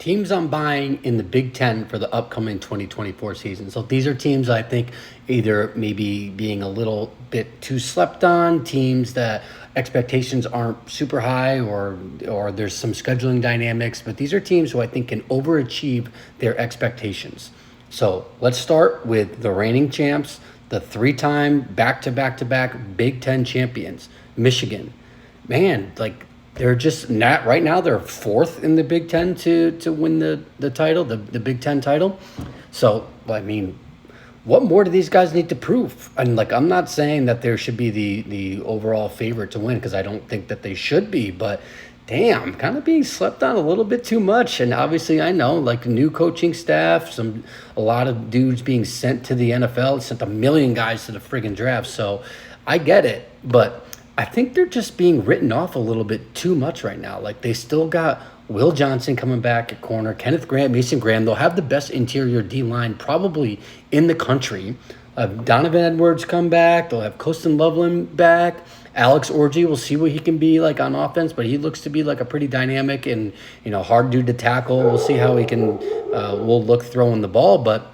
teams I'm buying in the Big Ten for the upcoming 2024 season. So these are teams I think either maybe being a little bit too slept on, teams that expectations aren't super high, or there's some scheduling dynamics. But these are teams who I think can overachieve their expectations. So let's start with the reigning champs, the three-time back-to-back-to-back Big Ten champions, Michigan. Man, like they're just not right now. They're fourth in the Big Ten to win the title, the Big Ten title. So I mean, what more do these guys need to prove? And like, I'm not saying that there should be the overall favorite to win because I don't think that they should be, but damn, kind of being slept on a little bit too much. And obviously, I know like new coaching staff, a lot of dudes being sent to the NFL, sent a million guys to the friggin' draft. So I get it, but I think they're just being written off a little bit too much right now. Like they still got Will Johnson coming back at corner, Kenneth Grant, Mason Graham. They'll have the best interior D line probably in the country. Donovan Edwards come back. They'll have Kostin Loveland back. Alex Orji, we'll see what he can be like on offense, but he looks to be like a pretty dynamic and hard dude to tackle. We'll see how he can will look throwing the ball, but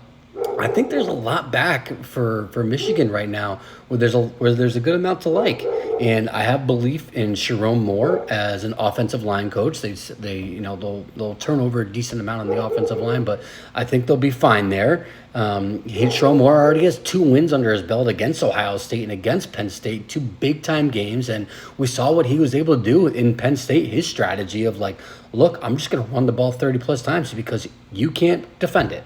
I think there's a lot back for Michigan right now where there's a good amount to like, and I have belief in Sharon Moore as an offensive line coach. They'll turn over a decent amount on the offensive line, but I think they'll be fine there. Sharon Moore already has 2 wins under his belt against Ohio State and against Penn State, 2 big time games, and we saw what he was able to do in Penn State. His strategy of like, look, I'm just going to run the ball 30 plus times because you can't defend it.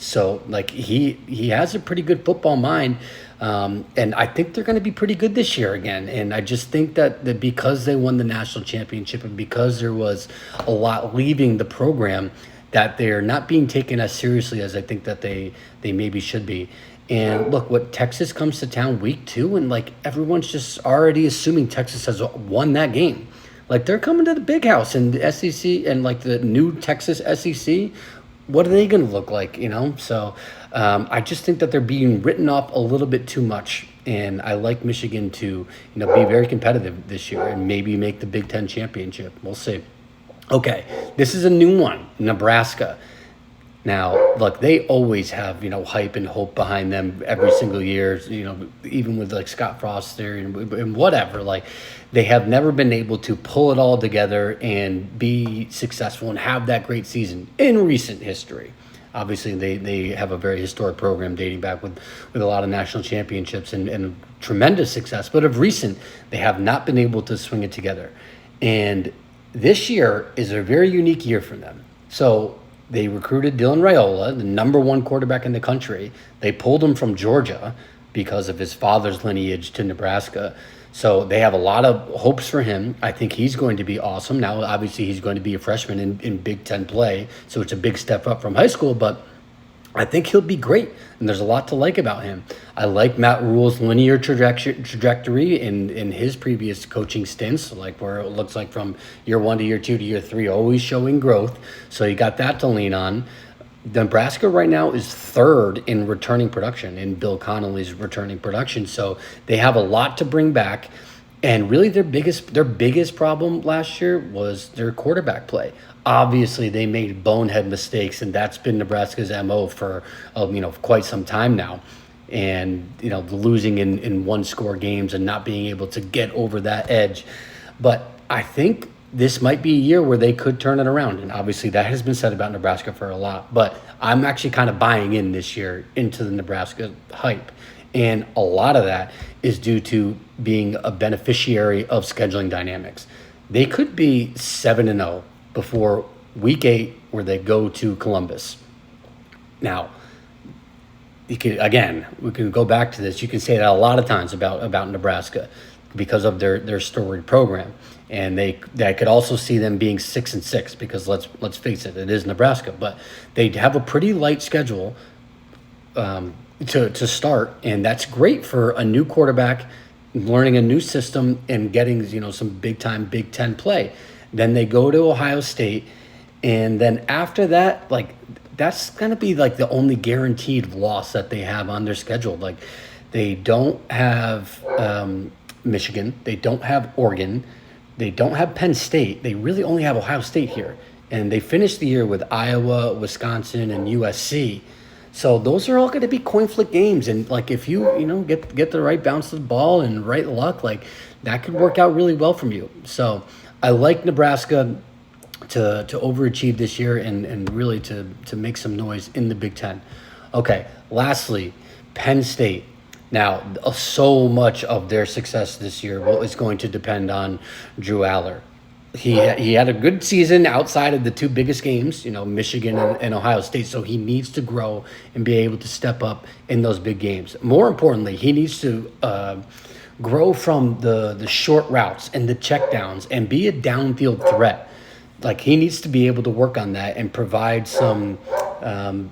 So, like, he has a pretty good football mind, and I think they're going to be pretty good this year again. And I just think that because they won the national championship and because there was a lot leaving the program, that they're not being taken as seriously as I think that they maybe should be. And look, what Texas comes to town week 2, and, like, everyone's just already assuming Texas has won that game. Like, they're coming to the big house, and the SEC and, like, the new Texas SEC, what are they going to look like, So I just think that they're being written off a little bit too much. And I like Michigan to, be very competitive this year and maybe make the Big Ten championship. We'll see. Okay, this is a new one, Nebraska. Now, look, they always have, hype and hope behind them every single year, even with like Scott Frost there and whatever. Like, they have never been able to pull it all together and be successful and have that great season in recent history. Obviously, they have a very historic program dating back with a lot of national championships and tremendous success. But of recent, they have not been able to swing it together. And this year is a very unique year for them. So they recruited Dylan Raiola, the number 1 quarterback in the country. They pulled him from Georgia because of his father's lineage to Nebraska. So they have a lot of hopes for him. I think he's going to be awesome. Now, obviously, he's going to be a freshman in Big Ten play, so it's a big step up from high school, but I think he'll be great, and there's a lot to like about him. I like Matt Rule's linear trajectory in his previous coaching stints, like where it looks like from year 1 to year 2 to year 3, always showing growth. So you got that to lean on. Nebraska right now is 3rd in returning production, in Bill Connolly's returning production. So they have a lot to bring back. And really their biggest problem last year was their quarterback play. Obviously, they made bonehead mistakes, and that's been Nebraska's MO for quite some time now. And the losing in 1-score games and not being able to get over that edge. But I think this might be a year where they could turn it around. And obviously that has been said about Nebraska for a lot. But I'm actually kind of buying in this year into the Nebraska hype. And a lot of that is due to being a beneficiary of scheduling dynamics. They could be 7-0 before week 8 where they go to Columbus. Now, we can go back to this. You can say that a lot of times about Nebraska because of their storied program. And I could also see them being 6-6 because let's face it, it is Nebraska, but they have a pretty light schedule to start, and that's great for a new quarterback learning a new system and getting some big time Big Ten play. Then they go to Ohio State, and then after that, like that's gonna be like the only guaranteed loss that they have on their schedule. Like they don't have Michigan, they don't have Oregon. They don't have Penn State. They really only have Ohio State here. and they finished the year with Iowa, Wisconsin, and USC. So those are all going to be coin flip games, and like if you get the right bounce of the ball and right luck, like that could work out really well from you. So I like Nebraska to overachieve this year and really to make some noise in the Big Ten. Okay, lastly, Penn State. Now, so much of their success this year is going to depend on Drew Aller. He had a good season outside of the two biggest games, Michigan and Ohio State. So he needs to grow and be able to step up in those big games. More importantly, he needs to grow from the short routes and the checkdowns and be a downfield threat. Like he needs to be able to work on that and provide some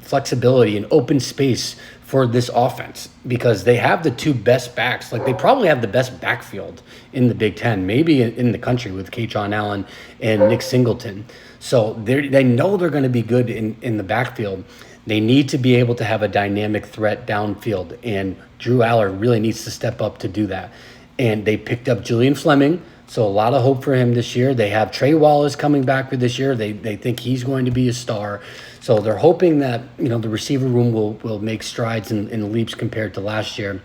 flexibility and open space for this offense, because they have the two best backs. Like they probably have the best backfield in the Big Ten, maybe in the country, with Kaytron Allen and Nick Singleton. So they know they're going to be good in the backfield. They need to be able to have a dynamic threat downfield, and Drew Aller really needs to step up to do that. And they picked up Julian Fleming, so a lot of hope for him this year. They have Trey Wallace coming back for this year. They think he's going to be a star. So they're hoping that the receiver room will make strides and leaps compared to last year.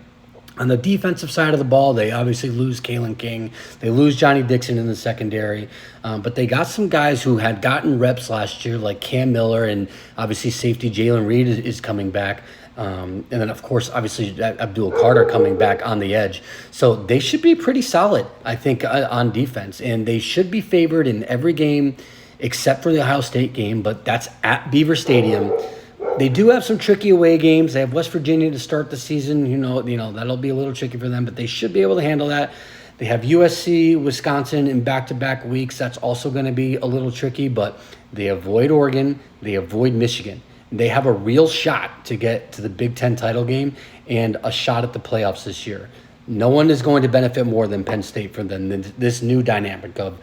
On the defensive side of the ball, they obviously lose Kalen King. They lose Johnny Dixon in the secondary. But they got some guys who had gotten reps last year, like Cam Miller, and obviously safety Jalen Reed is coming back. And then, of course, obviously Abdul Carter coming back on the edge. So they should be pretty solid, I think, on defense. And they should be favored in every game except for the Ohio State game, but that's at Beaver Stadium. They do have some tricky away games. They have West Virginia to start the season. That'll be a little tricky for them, but they should be able to handle that. They have USC, Wisconsin in back-to-back weeks. That's also going to be a little tricky, but they avoid Oregon. They avoid Michigan. They have a real shot to get to the Big Ten title game and a shot at the playoffs this year. No one is going to benefit more than Penn State from this new dynamic of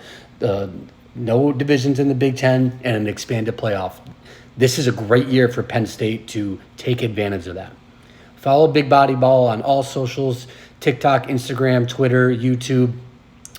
no divisions in the Big Ten and an expanded playoff. This is a great year for Penn State to take advantage of that. Follow Big Body Ball on all socials, TikTok, Instagram, Twitter, YouTube.